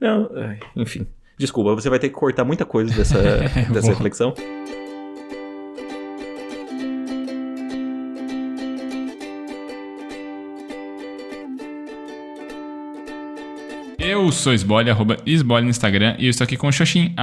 Não, enfim. Desculpa, você vai ter que cortar muita coisa dessa reflexão. Eu sou Sbole, @Sbole no Instagram, e eu estou aqui com o Xoxin,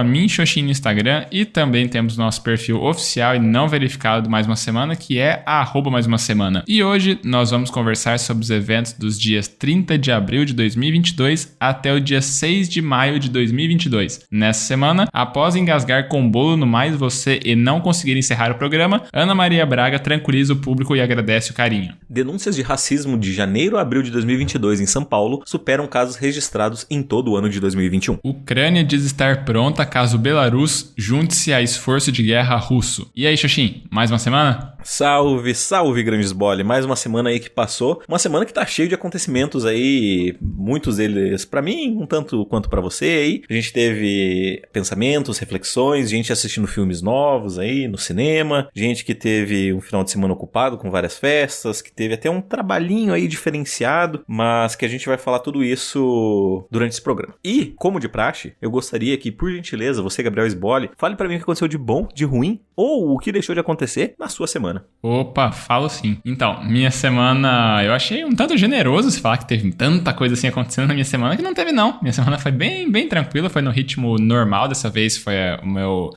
@minxoxin no Instagram, e também temos nosso perfil oficial e não verificado do Mais Uma Semana, que é @Mais Uma Semana. E hoje nós vamos conversar sobre os eventos dos dias 30 de abril de 2022 até o dia 6 de maio de 2022. Nessa semana, após engasgar com bolo no Mais Você e não conseguir encerrar o programa, Ana Maria Braga tranquiliza o público e agradece o carinho. Denúncias de racismo de janeiro a abril de 2022 em São Paulo superam casos registrados em todo o ano de 2021. Ucrânia diz estar pronta caso Belarus junte-se a esforço de guerra russo. E aí, Xoxin, mais uma semana? Salve, salve, grande Sbole. Mais uma semana aí que passou. Uma semana que tá cheio de acontecimentos aí, muitos deles pra mim, um tanto quanto pra você aí. A gente teve pensamentos, reflexões, gente assistindo filmes novos aí no cinema, gente que teve um final de semana ocupado com várias festas, que teve até um trabalhinho aí diferenciado, mas que a gente vai falar tudo isso durante esse programa. E, como de praxe, eu gostaria que, por gentileza, você, Gabriel Sbole, fale pra mim o que aconteceu de bom, de ruim, ou o que deixou de acontecer na sua semana. Opa, falo sim. Então, minha semana, eu achei um tanto generoso se falar que teve tanta coisa assim acontecendo na minha semana, que não teve não. Minha semana foi bem tranquila, foi no ritmo normal, dessa vez foi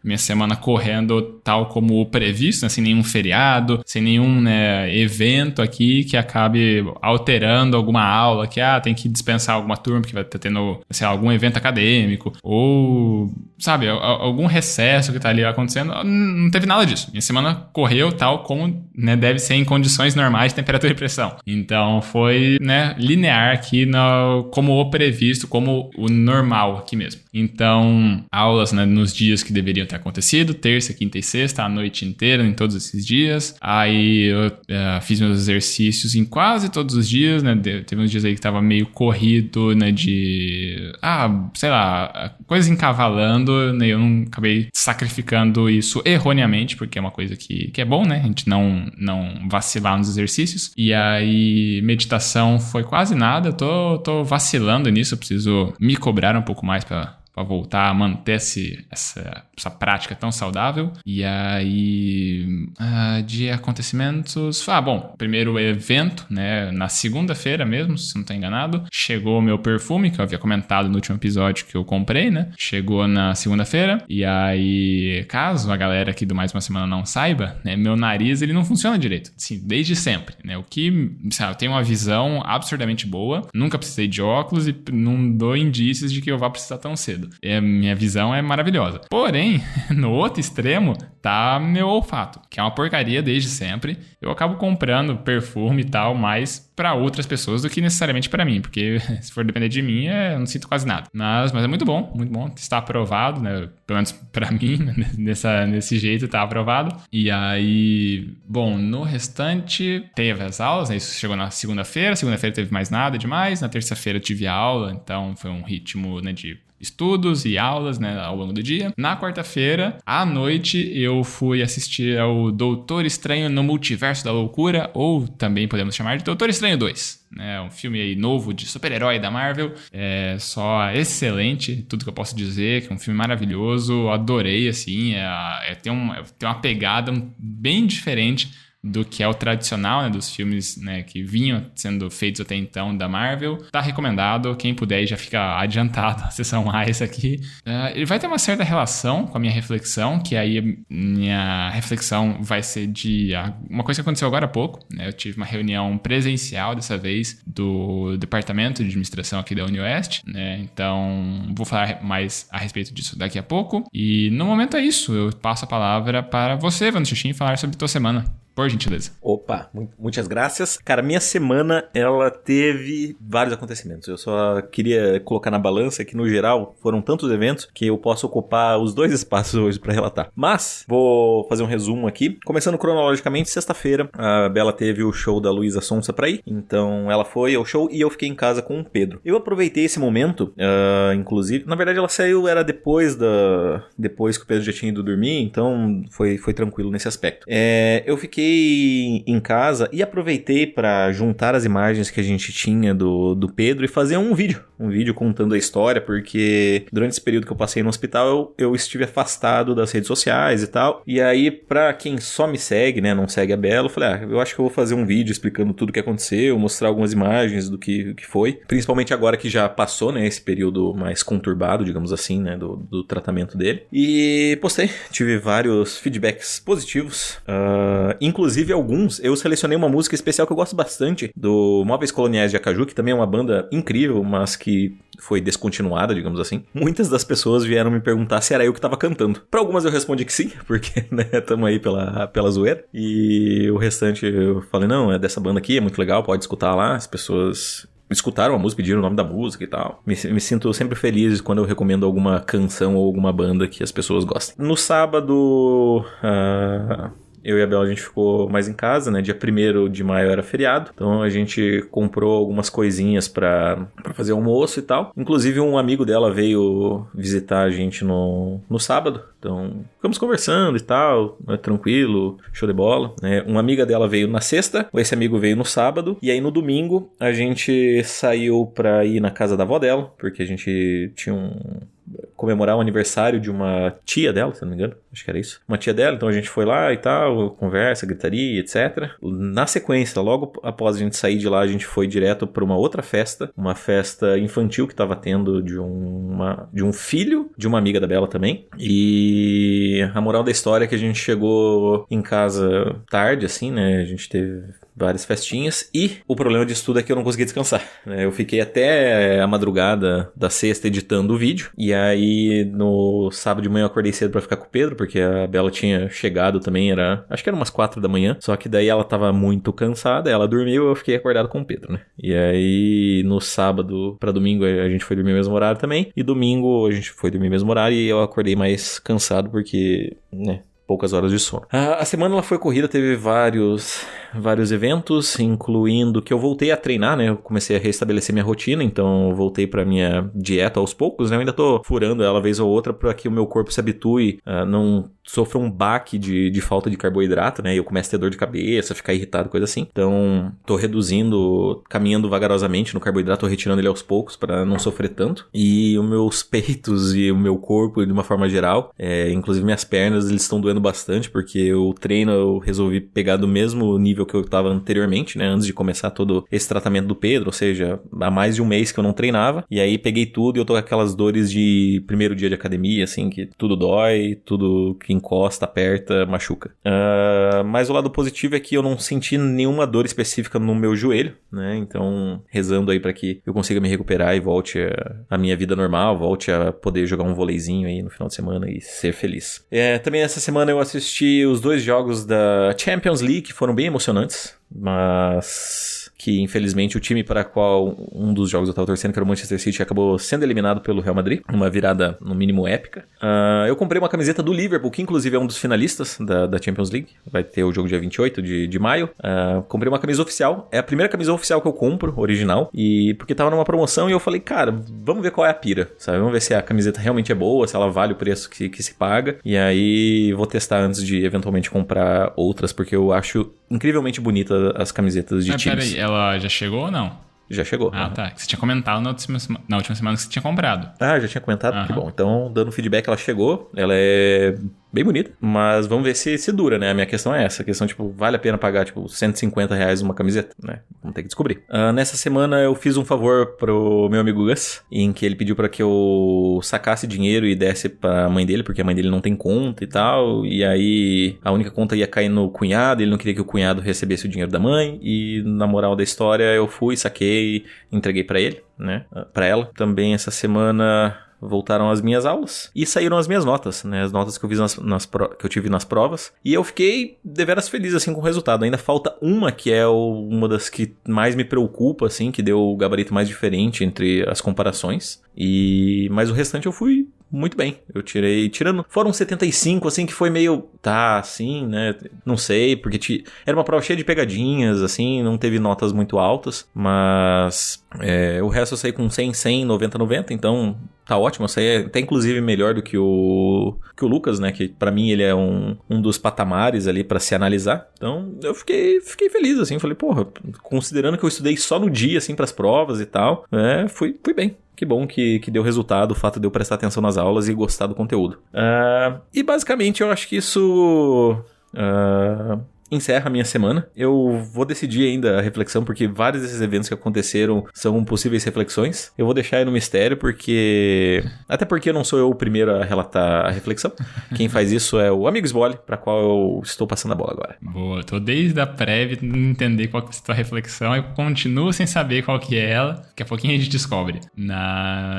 minha semana correndo tal como previsto, né? Sem nenhum feriado, sem nenhum, né, evento aqui que acabe alterando alguma aula, que tem que dispensar alguma turma que vai estar tendo, sei lá, algum evento acadêmico, ou, sabe, algum recesso que tá ali acontecendo. Não teve nada disso. Minha semana correu tal como, né, deve ser em condições normais de temperatura e pressão. Então foi, né, linear aqui como o previsto, como o normal aqui mesmo. Então, aulas, né, nos dias que deveriam ter acontecido, terça, quinta e sexta, a noite inteira, em todos esses dias. Aí eu fiz meus exercícios em quase todos os dias, né, teve uns dias aí que tava meio corrido, né, de, sei lá, coisas encavalando, né, eu não acabei sacrificando isso erroneamente, porque é uma coisa que é bom, né, a gente não vacilar nos exercícios. E aí, meditação foi quase nada, tô vacilando nisso, eu preciso me cobrar um pouco mais pra voltar a manter essa prática tão saudável. E aí, de acontecimentos... bom, primeiro evento, né, na segunda-feira mesmo, se não tô enganado, chegou o meu perfume, que eu havia comentado no último episódio que eu comprei, né, chegou na segunda-feira. E aí, caso a galera aqui do Mais Uma Semana não saiba, né, meu nariz, ele não funciona direito, assim, desde sempre, né, o que, sabe, eu tenho uma visão absurdamente boa, nunca precisei de óculos e não dou indícios de que eu vá precisar tão cedo. Minha visão é maravilhosa. Porém, no outro extremo tá meu olfato, que é uma porcaria desde sempre. Eu acabo comprando perfume e tal mais para outras pessoas do que necessariamente para mim, porque se for depender de mim, eu não sinto quase nada. Mas é muito bom, está aprovado, né? Pelo menos para mim, nesse jeito tá aprovado. E aí, bom, no restante teve as aulas, né? Isso chegou na segunda-feira teve mais nada demais, na terça-feira tive aula, então foi um ritmo, né, de estudos e aulas, né, ao longo do dia. Na quarta-feira, à noite, eu fui assistir ao Doutor Estranho no Multiverso da Loucura, ou também podemos chamar de Doutor Estranho 2. É um filme aí novo de super-herói da Marvel, é só excelente, tudo que eu posso dizer, que é um filme maravilhoso, adorei, assim, tem uma pegada bem diferente do que é o tradicional, né, dos filmes, né, que vinham sendo feitos até então da Marvel. Tá recomendado, quem puder já fica adiantado a sessão mais aqui. Ele vai ter uma certa relação com a minha reflexão, que aí minha reflexão vai ser de uma coisa que aconteceu agora há pouco, né, eu tive uma reunião presencial dessa vez do Departamento de Administração aqui da UniOeste, né, então vou falar mais a respeito disso daqui a pouco. E no momento é isso, eu passo a palavra para você, Vando Xuxim, falar sobre tua semana. Por gentileza. Opa, muitas graças. Cara, minha semana, ela teve vários acontecimentos. Eu só queria colocar na balança que, no geral, foram tantos eventos que eu posso ocupar os dois espaços hoje pra relatar. Mas, vou fazer um resumo aqui. Começando cronologicamente, sexta-feira, a Bela teve o show da Luísa Sonza pra ir. Então, ela foi ao show e eu fiquei em casa com o Pedro. Eu aproveitei esse momento, inclusive... Na verdade, ela saiu, era depois que o Pedro já tinha ido dormir, então foi tranquilo nesse aspecto. Eu fiquei fiquei em casa e aproveitei para juntar as imagens que a gente tinha do Pedro e fazer um vídeo contando a história, porque durante esse período que eu passei no hospital, eu estive afastado das redes sociais e tal. E aí, pra quem só me segue, né, não segue a Bela, eu falei, eu acho que eu vou fazer um vídeo explicando tudo o que aconteceu, mostrar algumas imagens do que foi. Principalmente agora que já passou, né, esse período mais conturbado, digamos assim, né, do tratamento dele. E postei, tive vários feedbacks positivos, inclusive alguns, eu selecionei uma música especial que eu gosto bastante, do Móveis Coloniais de Acaju, que também é uma banda incrível, mas que foi descontinuada, digamos assim. Muitas das pessoas vieram me perguntar se era eu que tava cantando. Pra algumas eu respondi que sim, porque, né, tamo aí pela zoeira. E o restante eu falei, não, é dessa banda aqui, é muito legal, pode escutar lá. As pessoas escutaram a música, pediram o nome da música e tal. Me sinto sempre feliz quando eu recomendo alguma canção ou alguma banda que as pessoas gostam. No sábado, eu e a Bela, a gente ficou mais em casa, né? Dia 1º de maio era feriado. Então a gente comprou algumas coisinhas pra fazer almoço e tal. Inclusive um amigo dela veio visitar a gente no sábado. Então ficamos conversando e tal, né, tranquilo, show de bola, né? Uma amiga dela veio na sexta, esse amigo veio no sábado. E aí no domingo a gente saiu pra ir na casa da avó dela, porque a gente tinha comemorar o aniversário de uma tia dela, se não me engano, acho que era isso, uma tia dela, então a gente foi lá e tal, conversa, gritaria, etc. Na sequência, logo após a gente sair de lá, a gente foi direto para uma outra festa, uma festa infantil que estava tendo de um filho de uma amiga da Bela também, e a moral da história é que a gente chegou em casa tarde, assim, né, a gente teve várias festinhas, e o problema disso tudo é que eu não consegui descansar, né? Eu fiquei até a madrugada da sexta editando o vídeo, e aí no sábado de manhã eu acordei cedo pra ficar com o Pedro, porque a Bela tinha chegado também, acho que era umas 4 da manhã, só que daí ela tava muito cansada, ela dormiu, eu fiquei acordado com o Pedro, né? E aí no sábado pra domingo a gente foi dormir no mesmo horário também, e domingo a gente foi dormir no mesmo horário e eu acordei mais cansado porque, né, poucas horas de sono. A semana ela foi corrida, teve vários eventos, incluindo que eu voltei a treinar, né? Eu comecei a restabelecer minha rotina, então eu voltei pra minha dieta aos poucos, né? Eu ainda tô furando ela vez ou outra para que o meu corpo se habitue a não sofra um baque de falta de carboidrato, né? E eu começo a ter dor de cabeça, ficar irritado, coisa assim. Então, tô reduzindo, caminhando vagarosamente no carboidrato, tô retirando ele aos poucos para não sofrer tanto. E os meus peitos e o meu corpo, de uma forma geral, inclusive minhas pernas, eles estão doendo bastante, porque o treino eu resolvi pegar do mesmo nível que eu tava anteriormente, né? Antes de começar todo esse tratamento do Pedro, ou seja, há mais de um mês que eu não treinava. E aí peguei tudo e eu tô com aquelas dores de primeiro dia de academia, assim, que tudo dói, tudo que encosta, aperta, machuca. Mas o lado positivo é que eu não senti nenhuma dor específica no meu joelho, né? Então, rezando aí pra que eu consiga me recuperar e volte a minha vida normal, volte a poder jogar um vôleizinho aí no final de semana e ser feliz. Também essa semana eu assisti os 2 jogos da Champions League, que foram bem emocionantes, mas que infelizmente o time para qual um dos jogos eu estava torcendo, que era o Manchester City, acabou sendo eliminado pelo Real Madrid, uma virada no mínimo épica. Eu comprei uma camiseta do Liverpool, que inclusive é um dos finalistas da Champions League, vai ter o jogo dia 28 de maio. Comprei uma camisa oficial, é a primeira camisa oficial que eu compro, original, e porque tava numa promoção e eu falei, cara, vamos ver qual é a pira, sabe? Vamos ver se a camiseta realmente é boa, se ela vale o preço que se paga, e aí vou testar antes de eventualmente comprar outras, porque eu acho incrivelmente bonita as camisetas de times. Peraí, ela já chegou ou não? Já chegou. Ah, tá. Você tinha comentado na última semana que você tinha comprado. Ah, já tinha comentado? Que bom. Então, dando feedback, ela chegou. Ela é bem bonita, mas vamos ver se dura, né? A minha questão é essa. A questão, tipo, vale a pena pagar, tipo, R$150 uma camiseta, né? Vamos ter que descobrir. Nessa semana, eu fiz um favor pro meu amigo Gus, em que ele pediu pra que eu sacasse dinheiro e desse pra mãe dele, porque a mãe dele não tem conta e tal, e aí a única conta ia cair no cunhado, ele não queria que o cunhado recebesse o dinheiro da mãe, e na moral da história, eu fui, saquei, entreguei pra ele, né? Pra ela. Também essa semana voltaram as minhas aulas e saíram as minhas notas, né? As notas que eu fiz que eu tive nas provas. E eu fiquei deveras feliz, assim, com o resultado. Ainda falta uma que é uma das que mais me preocupa, assim, que deu o gabarito mais diferente entre as comparações. Mas o restante eu fui muito bem. Eu foram 75, assim, que foi meio, assim, né, não sei, porque era uma prova cheia de pegadinhas, assim, não teve notas muito altas, mas o resto eu saí com 100, 100, 90, 90, então tá ótimo. Eu saí até inclusive melhor do que o Lucas, né, que pra mim ele é um dos patamares ali pra se analisar, então eu fiquei feliz, assim, falei, porra, considerando que eu estudei só no dia, assim, pras provas e tal, fui bem. Que bom que deu resultado o fato de eu prestar atenção nas aulas e gostar do conteúdo. E basicamente eu acho que isso encerra a minha semana. Eu vou decidir ainda a reflexão, porque vários desses eventos que aconteceram são possíveis reflexões. Eu vou deixar aí no mistério, até porque não sou eu o primeiro a relatar a reflexão. Quem faz isso é o amigo Sbole, para qual eu estou passando a bola agora. Boa, tô desde a prévia tentando entender qual que é a tua reflexão e continuo sem saber qual que é ela. Daqui a pouquinho a gente descobre.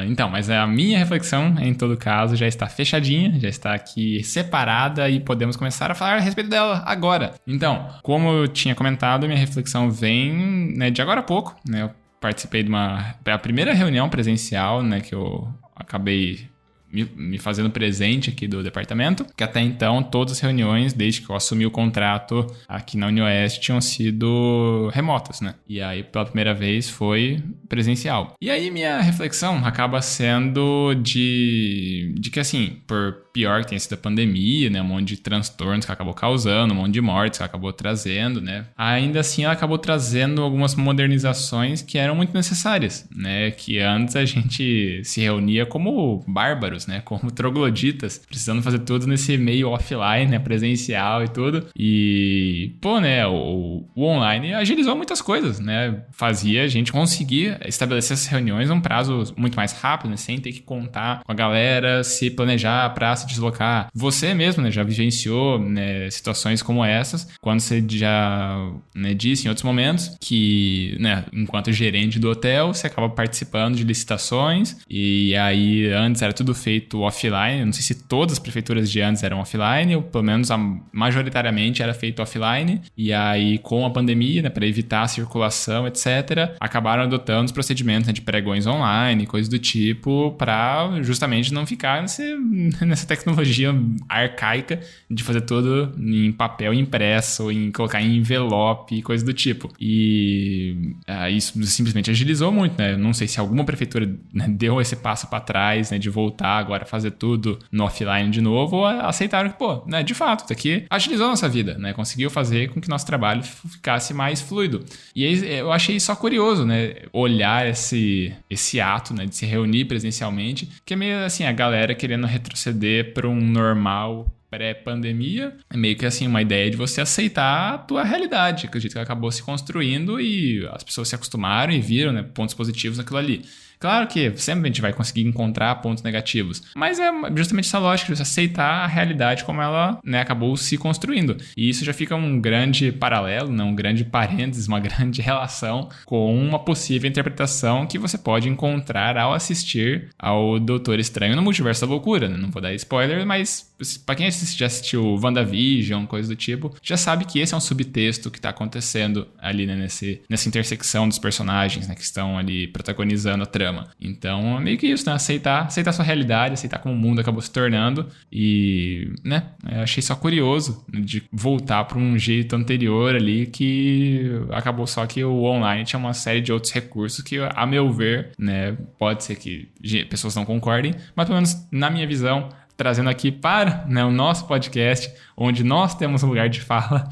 Então, mas a minha reflexão, em todo caso, já está fechadinha, já está aqui separada e podemos começar a falar a respeito dela agora. Então, como eu tinha comentado, minha reflexão vem, né, de agora a pouco, né? Eu participei da primeira reunião presencial, né, que eu acabei me fazendo presente aqui do departamento, que até então todas as reuniões, desde que eu assumi o contrato aqui na UniOeste, tinham sido remotas, né? E aí, pela primeira vez, foi presencial. E aí, minha reflexão acaba sendo de que, assim, por pior que tenha sido a pandemia, né? Um monte de transtornos que acabou causando, um monte de mortes que acabou trazendo, né? Ainda assim, ela acabou trazendo algumas modernizações que eram muito necessárias, né? Que antes a gente se reunia como bárbaros, né? Como trogloditas, precisando fazer tudo nesse meio offline, né? Presencial e tudo. E, pô, né? O online agilizou muitas coisas, né? Fazia a gente conseguir estabelecer essas reuniões num prazo muito mais rápido, né? Sem ter que contar com a galera, se planejar pra se deslocar. Você mesmo, né? Já vivenciou, né, situações como essas, quando você já, né, disse em outros momentos que, né, enquanto gerente do hotel, você acaba participando de licitações e aí antes era tudo feito offline. Não sei se todas as prefeituras de antes eram offline, ou pelo menos majoritariamente era feito offline. E aí, com a pandemia, né, para evitar a circulação, etc., acabaram adotando os procedimentos, né, de pregões online, coisas do tipo, para justamente não ficar nessa tecnologia arcaica de fazer tudo em papel impresso, em colocar em envelope, coisas do tipo. E isso simplesmente agilizou muito, né? Eu não sei se alguma prefeitura, né, deu esse passo para trás, né, de voltar agora a fazer tudo no offline de novo, ou aceitaram que, pô, né, de fato, isso aqui agilizou a nossa vida, né? Conseguiu fazer com que nosso trabalho ficasse mais fluido. E aí eu achei só curioso, né? Olhar esse ato, né, de se reunir presencialmente, que é meio assim, a galera querendo retroceder para um normal pré-pandemia, é meio que assim uma ideia de você aceitar a tua realidade, acredito que acabou se construindo e as pessoas se acostumaram e viram, né, pontos positivos naquilo ali. Claro que sempre a gente vai conseguir encontrar pontos negativos, mas é justamente essa lógica de aceitar a realidade como ela, né, acabou se construindo. E isso já fica um grande paralelo, né, um grande parênteses, uma grande relação com uma possível interpretação que você pode encontrar ao assistir ao Doutor Estranho no Multiverso da Loucura. Né? Não vou dar spoiler, mas pra quem já assistiu WandaVision, coisa do tipo, já sabe que esse é um subtexto que tá acontecendo ali, né, nessa intersecção dos personagens, né, que estão ali protagonizando a trama. Então, é meio que isso, né? Aceitar a sua realidade, aceitar como o mundo acabou se tornando e, né? Eu achei só curioso de voltar para um jeito anterior ali que acabou só que o online tinha uma série de outros recursos que, a meu ver, né? Pode ser que pessoas não concordem, mas pelo menos na minha visão, trazendo aqui para, né, o nosso podcast, onde nós temos um lugar de fala,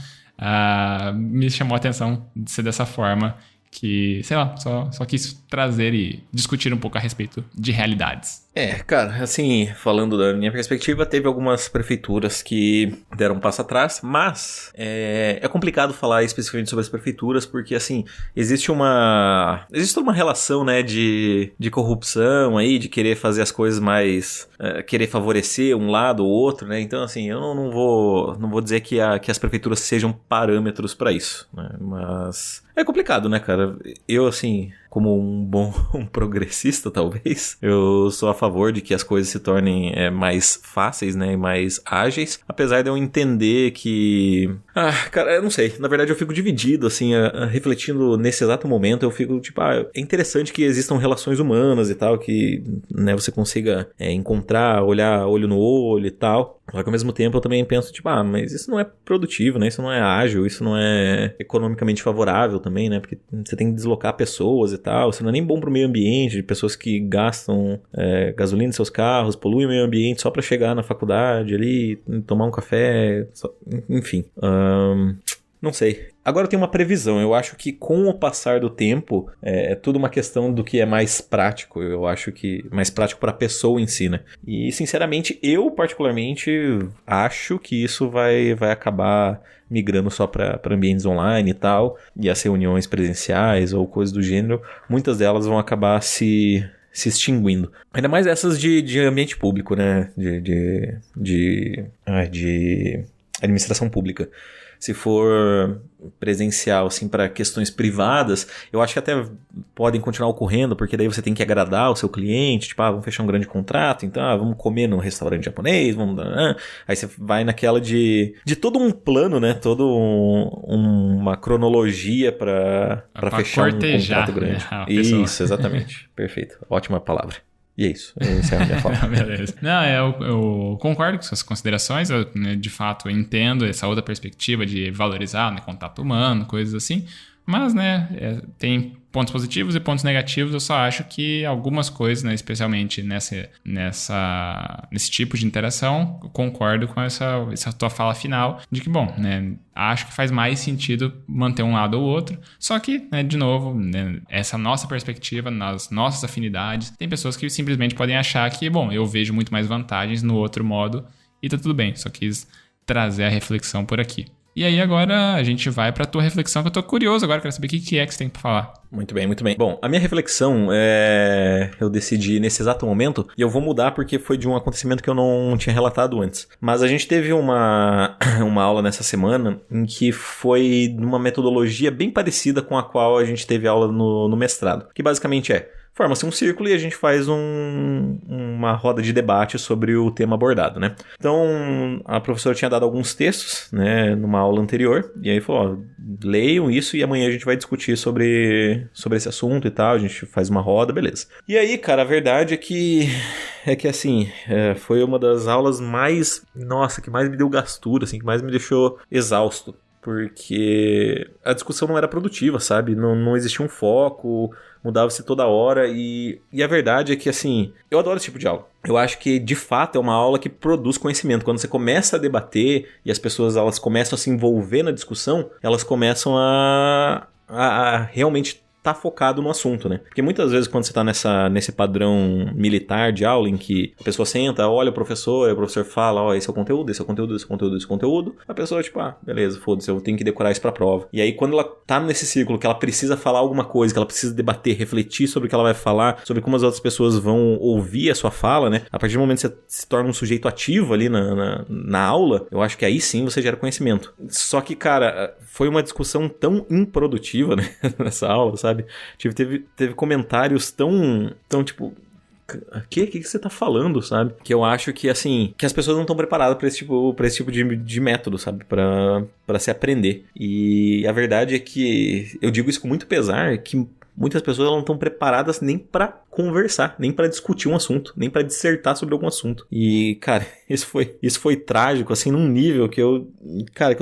me chamou a atenção de ser dessa forma. Que, sei lá, só quis trazer e discutir um pouco a respeito de realidades. Cara, assim, falando da minha perspectiva, teve algumas prefeituras que deram um passo atrás, mas é complicado falar especificamente sobre as prefeituras, porque, assim, existe uma relação, né, de corrupção aí, de querer fazer as coisas mais, querer favorecer um lado ou outro, né, então, assim, eu não vou dizer que as prefeituras sejam parâmetros pra isso, né, mas é complicado, né, cara, eu, assim, como um bom progressista, talvez, eu sou a favor de que as coisas se tornem mais fáceis, né, e mais ágeis, apesar de eu entender que... cara, eu não sei, na verdade eu fico dividido, assim, refletindo nesse exato momento, eu fico tipo, é interessante que existam relações humanas e tal, que, né, você consiga encontrar, olhar olho no olho e tal, só que ao mesmo tempo eu também penso, tipo, mas isso não é produtivo, né, isso não é ágil, isso não é economicamente favorável também, né, porque você tem que deslocar pessoas e tal, isso não é nem bom pro meio ambiente, de pessoas que gastam gasolina em seus carros, poluem o meio ambiente só pra chegar na faculdade ali, tomar um café, enfim. Não sei. Agora eu tenho uma previsão. Eu acho que com o passar do tempo, é tudo uma questão do que é mais prático. Eu acho que mais prático para a pessoa em si, né? E, sinceramente, eu particularmente acho que isso vai acabar migrando só para ambientes online e tal. E as reuniões presenciais ou coisas do gênero, muitas delas vão acabar se extinguindo. Ainda mais essas de ambiente público, né? De administração pública. Se for presencial, assim, para questões privadas, eu acho que até podem continuar ocorrendo, porque daí você tem que agradar o seu cliente, tipo, vamos fechar um grande contrato, então, vamos comer num restaurante japonês, vamos... Aí você vai naquela de todo um plano, né, uma cronologia para fechar um contrato grande. Né, isso, exatamente. Perfeito. Ótima palavra. E é isso, essa é a minha fala. Beleza. Não, eu concordo com suas considerações, eu, né, de fato, entendo essa outra perspectiva de valorizar, né, contato humano, coisas assim, mas, né, tem pontos positivos e pontos negativos. Eu só acho que algumas coisas, né, especialmente nesse tipo de interação, eu concordo com essa tua fala final de que, bom, né, acho que faz mais sentido manter um lado ou outro, só que, né, de novo, né, essa nossa perspectiva, nas nossas afinidades, tem pessoas que simplesmente podem achar que, bom, eu vejo muito mais vantagens no outro modo e tá tudo bem, só quis trazer a reflexão por aqui. E aí agora a gente vai pra tua reflexão, que eu tô curioso agora, quero saber o que é que você tem pra falar. Muito bem, muito bem. Bom, a minha reflexão eu decidi nesse exato momento, e eu vou mudar porque foi de um acontecimento que eu não tinha relatado antes. Mas a gente teve uma aula nessa semana em que foi uma metodologia bem parecida com a qual a gente teve aula no mestrado, que basicamente forma-se um círculo e a gente faz uma roda de debate sobre o tema abordado, né? Então, a professora tinha dado alguns textos, né, numa aula anterior, e aí falou, leiam isso e amanhã a gente vai discutir sobre esse assunto e tal, a gente faz uma roda, beleza. E aí, cara, a verdade é que assim, foi uma das aulas que mais me deu gastura, assim, que mais me deixou exausto. Porque a discussão não era produtiva, sabe? Não existia um foco, mudava-se toda hora e a verdade é que, assim, eu adoro esse tipo de aula. Eu acho que, de fato, é uma aula que produz conhecimento. Quando você começa a debater e as pessoas elas começam a se envolver na discussão, elas começam a realmente tá focado no assunto, né? Porque muitas vezes quando você tá nesse padrão militar de aula em que a pessoa senta, olha o professor fala, esse é o conteúdo, esse é o conteúdo, esse é o conteúdo, esse é o conteúdo, a pessoa tipo, beleza, foda-se, eu tenho que decorar isso pra prova. E aí quando ela tá nesse círculo que ela precisa falar alguma coisa, que ela precisa debater, refletir sobre o que ela vai falar, sobre como as outras pessoas vão ouvir a sua fala, né? A partir do momento que você se torna um sujeito ativo ali na aula, eu acho que aí sim você gera conhecimento. Só que, cara, foi uma discussão tão improdutiva, né? Nessa aula, sabe? Teve comentários tão tipo, o que você tá falando, sabe? Que eu acho que, assim, que as pessoas não estão preparadas pra esse tipo de método, sabe? Pra se aprender. E a verdade é que eu digo isso com muito pesar, que muitas pessoas não estão preparadas nem pra conversar, nem pra discutir um assunto, nem pra dissertar sobre algum assunto. E, cara, isso foi trágico, assim, num nível que eu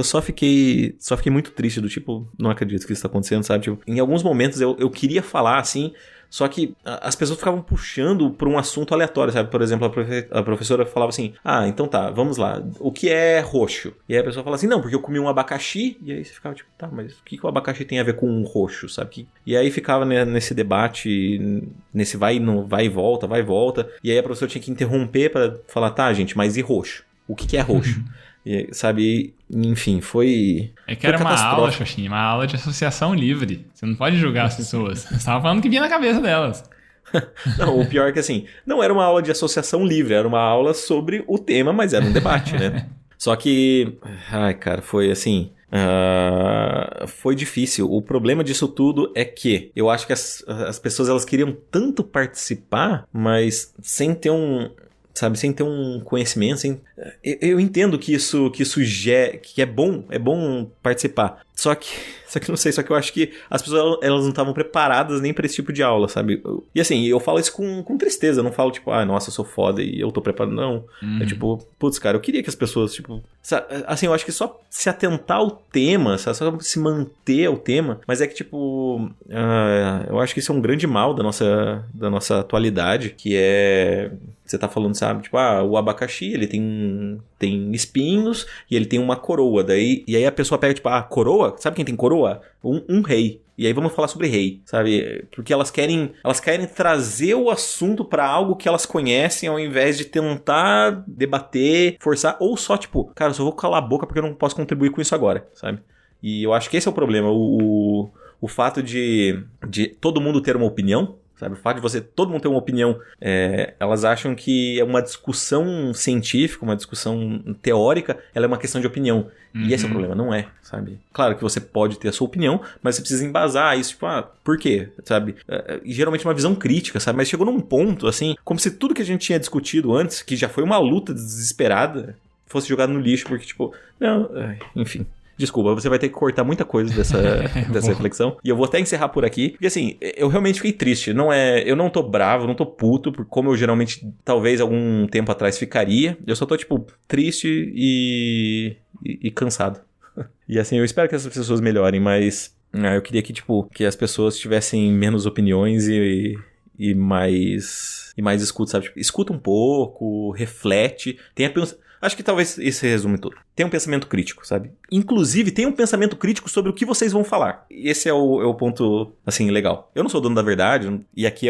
só fiquei muito triste, do tipo, não acredito que isso tá acontecendo, sabe? Tipo, em alguns momentos eu queria falar, assim, só que as pessoas ficavam puxando por um assunto aleatório, sabe? Por exemplo, a professora falava assim, então tá, vamos lá, o que é roxo? E aí a pessoa fala assim, não, porque eu comi um abacaxi, e aí você ficava tipo, tá, mas o que o abacaxi tem a ver com um roxo, sabe? E aí ficava nesse debate, nesse vai e volta, e aí a professora tinha que interromper pra falar, tá, gente, mas e roxo? O que é roxo? E, sabe, enfim, foi... É que era uma aula, Xoxinha, uma aula de associação livre. Você não pode julgar as pessoas. Você estava falando o que vinha na cabeça delas. Não, o pior é que, assim, não era uma aula de associação livre, era uma aula sobre o tema, mas era um debate, né? Só que, cara, foi assim... foi difícil. O problema disso tudo é que eu acho que as pessoas elas queriam tanto participar, mas sem ter sabe, sem ter um conhecimento, eu entendo que isso que é bom participar. Só que não sei, só que eu acho que as pessoas elas não estavam preparadas nem pra esse tipo de aula, sabe? E assim, eu falo isso com tristeza, eu não falo tipo, nossa, eu sou foda e eu tô preparado, não. É tipo, putz, cara, eu queria que as pessoas, tipo, assim, eu acho que só se atentar ao tema, só se manter ao tema, mas é que tipo, eu acho que isso é um grande mal da nossa atualidade, que é, você tá falando, sabe, tipo, o abacaxi, ele tem espinhos e ele tem uma coroa, e aí a pessoa pega, tipo, coroa? Sabe quem tem coroa? Um rei. E aí vamos falar sobre rei, sabe? Porque elas querem trazer o assunto pra algo que elas conhecem, ao invés de tentar debater, forçar, ou só, tipo, cara, eu só vou calar a boca porque eu não posso contribuir com isso agora, sabe? E eu acho que esse é o problema, o fato de todo mundo ter uma opinião, sabe? O fato de todo mundo ter uma opinião, elas acham que é uma discussão científica, uma discussão teórica, ela é uma questão de opinião. E esse é o problema, não é, sabe? Claro que você pode ter a sua opinião, mas você precisa embasar isso, tipo, por quê, sabe? Geralmente uma visão crítica, sabe? Mas chegou num ponto, assim, como se tudo que a gente tinha discutido antes, que já foi uma luta desesperada, fosse jogado no lixo, porque, tipo, não, enfim... Desculpa, você vai ter que cortar muita coisa dessa reflexão. E eu vou até encerrar por aqui. Porque assim, eu realmente fiquei triste. Eu não tô bravo, não tô puto, como eu geralmente, talvez, algum tempo atrás ficaria. Eu só tô, tipo, triste e cansado. E assim, eu espero que essas pessoas melhorem, mas eu queria que, tipo, que as pessoas tivessem menos opiniões e mais escuta, sabe? Tipo, escuta um pouco, reflete, acho que talvez isso resume tudo. Tem um pensamento crítico, sabe? Inclusive, tem um pensamento crítico sobre o que vocês vão falar. Esse é o ponto, assim, legal. Eu não sou dono da verdade, e aqui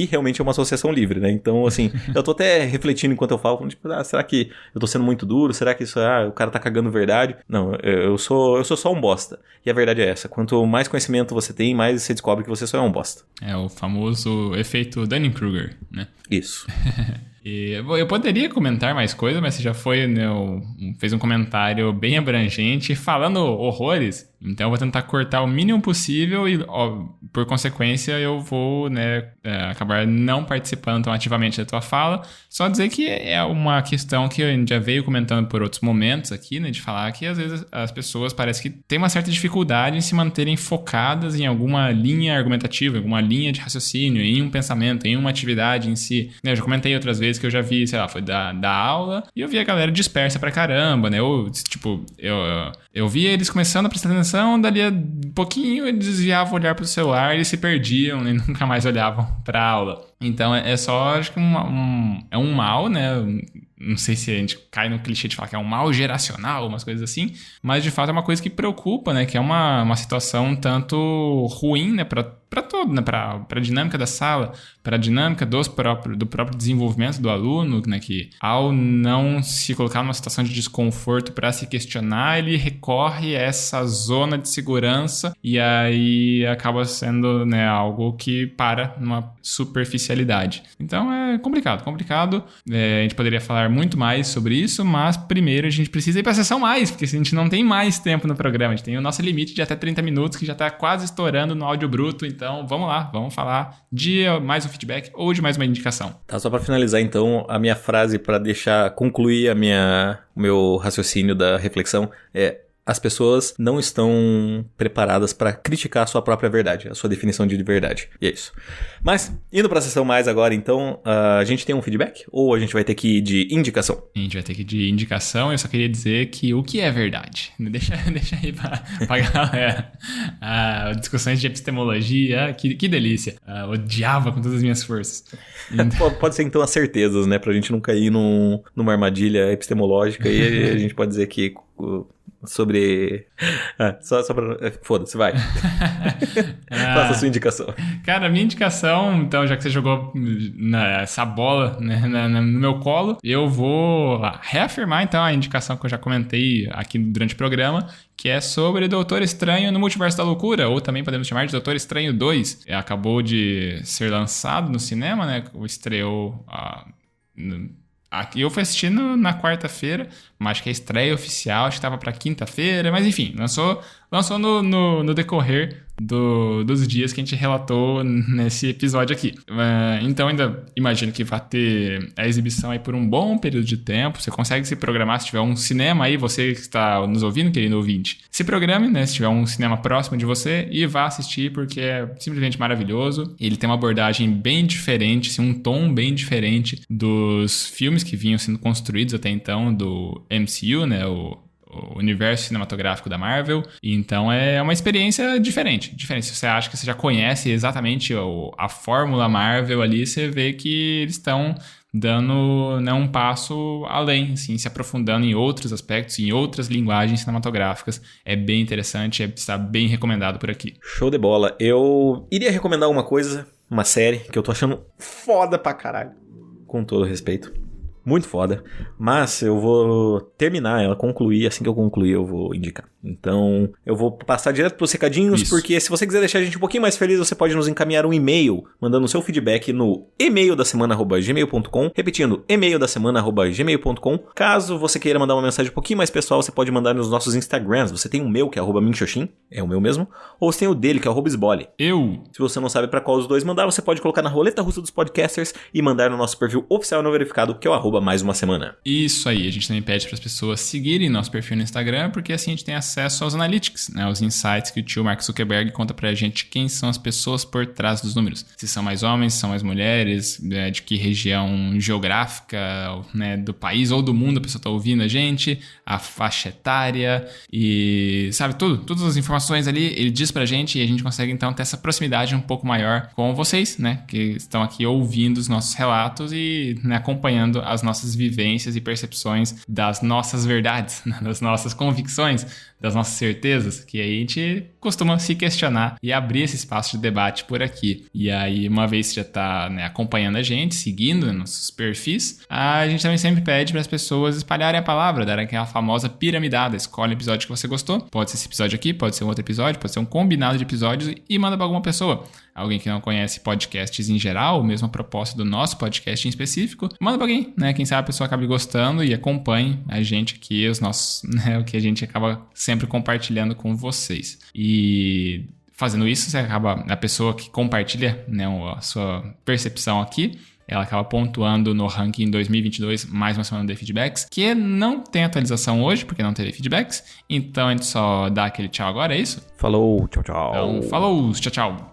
realmente é uma associação livre, né? Então, assim, eu tô até refletindo enquanto eu falo, tipo, será que eu tô sendo muito duro? Será que o cara tá cagando verdade? Não, eu sou só um bosta. E a verdade é essa. Quanto mais conhecimento você tem, mais você descobre que você só é um bosta. É o famoso efeito Dunning-Kruger, né? Isso. E eu poderia comentar mais coisas, mas você já fez um comentário bem abrangente falando horrores. Então eu vou tentar cortar o mínimo possível e, por consequência, eu vou, né, acabar não participando tão ativamente da tua fala. Só dizer que é uma questão que a gente já veio comentando por outros momentos aqui, né, de falar que às vezes as pessoas parece que têm uma certa dificuldade em se manterem focadas em alguma linha argumentativa, em alguma linha de raciocínio, em um pensamento, em uma atividade em si. Eu já comentei outras vezes que eu já vi, sei lá, foi da aula e eu vi a galera dispersa pra caramba, né? Eu vi eles começando a prestar atenção, dali a pouquinho eles desviavam o olhar pro celular e se perdiam, né? Nunca mais olhavam pra aula. Então é só, acho que é um mal, né? Não sei se a gente cai no clichê de falar que é um mal geracional, umas coisas assim, mas de fato é uma coisa que preocupa, né? Que é uma situação um tanto ruim, né? Para todo, né? Para a dinâmica da sala, para a dinâmica do próprio desenvolvimento do aluno, né? Que ao não se colocar numa situação de desconforto para se questionar, ele recorre a essa zona de segurança e aí acaba sendo, né, algo que para numa superficialidade. Então é complicado. A gente poderia falar muito mais sobre isso, mas primeiro a gente precisa ir para a sessão mais, porque a gente não tem mais tempo no programa, a gente tem o nosso limite de até 30 minutos, que já está quase estourando no áudio bruto, então vamos lá, vamos falar de mais um feedback ou de mais uma indicação. Tá, só para finalizar então, a minha frase para concluir o meu raciocínio da reflexão é: as pessoas não estão preparadas para criticar a sua própria verdade, a sua definição de verdade. E é isso. Mas, indo para a sessão mais agora, então, a gente tem um feedback? Ou a gente vai ter que ir de indicação? A gente vai ter que ir de indicação. Eu só queria dizer que o que é verdade? Deixa aí pra galera. Discussões de epistemologia, que delícia. Odiava com todas as minhas forças. Então... Pode ser, então, as certezas, né? Pra gente não cair numa armadilha epistemológica. E a gente pode dizer que... sobre... só pra... Foda-se, vai. Faça a sua indicação. Cara, a minha indicação, então, já que você jogou essa bola, né, no meu colo, eu vou reafirmar, então, a indicação que eu já comentei aqui durante o programa, que é sobre Doutor Estranho no Multiverso da Loucura, ou também podemos chamar de Doutor Estranho 2. Acabou de ser lançado no cinema, né? Estreou Aqui eu fui assistindo na quarta-feira, mas acho que a estreia oficial acho que estava para quinta-feira, mas enfim, lançou no decorrer dos dias que a gente relatou nesse episódio aqui. Então ainda imagino que vai ter a exibição aí por um bom período de tempo. Você consegue se programar se tiver um cinema aí, você que está nos ouvindo, querido ouvinte. Se programe, né, se tiver um cinema próximo de você e vá assistir porque é simplesmente maravilhoso. Ele tem uma abordagem bem diferente, assim, um tom bem diferente dos filmes que vinham sendo construídos até então do MCU, né, o universo cinematográfico da Marvel. Então é uma experiência diferente. Se você acha que você já conhece exatamente a fórmula Marvel ali, você vê que eles estão dando, né, um passo além, assim, se aprofundando em outros aspectos, em outras linguagens cinematográficas. É bem interessante, está bem recomendado por aqui. Show de bola. Eu iria recomendar uma série que eu tô achando foda pra caralho. Com todo respeito. Muito foda, mas eu vou terminar ela, concluir, assim que eu concluir eu vou indicar. Então eu vou passar direto pros recadinhos, porque se você quiser deixar a gente um pouquinho mais feliz, você pode nos encaminhar um e-mail, mandando o seu feedback no emaildasemana@gmail.com, repetindo, emaildasemana@gmail.com. Caso você queira mandar uma mensagem um pouquinho mais pessoal, você pode mandar nos nossos Instagrams. Você tem o meu, que é @minxoxin, é o meu mesmo, ou você tem o dele, que é @sbole. Se você não sabe pra qual dos dois mandar, você pode colocar na roleta russa dos podcasters e mandar no nosso perfil oficial não verificado, que é o @mais uma semana. Isso aí, a gente também pede para as pessoas seguirem nosso perfil no Instagram, porque assim a gente tem acesso aos analytics, né, os insights que o tio Mark Zuckerberg conta pra gente quem são as pessoas por trás dos números. Se são mais homens, se são mais mulheres, de que região geográfica, né, do país ou do mundo a pessoa tá ouvindo a gente, a faixa etária e sabe tudo, todas as informações ali ele diz pra gente e a gente consegue então ter essa proximidade um pouco maior com vocês, né, que estão aqui ouvindo os nossos relatos e, né, acompanhando as nossas vivências e percepções das nossas verdades, das nossas convicções, das nossas certezas, que aí a gente costuma se questionar e abrir esse espaço de debate por aqui. E aí, uma vez que já tá, né, acompanhando a gente, seguindo nossos perfis, a gente também sempre pede para as pessoas espalharem a palavra, darem aquela famosa piramidada. Escolhe o episódio que você gostou, pode ser esse episódio aqui, pode ser um outro episódio, pode ser um combinado de episódios e manda para alguma pessoa. Alguém que não conhece podcasts em geral, mesmo a proposta do nosso podcast em específico, manda pra alguém, né? Quem sabe a pessoa acabe gostando e acompanhe a gente aqui, os nossos, né, o que a gente acaba sempre compartilhando com vocês. E fazendo isso, você acaba, a pessoa que compartilha, né, a sua percepção aqui, ela acaba pontuando no ranking 2022, mais uma semana de feedbacks, que não tem atualização hoje, porque não teve feedbacks, então a gente só dá aquele tchau agora, é isso? Falou, tchau, tchau. Então, falou, tchau, tchau.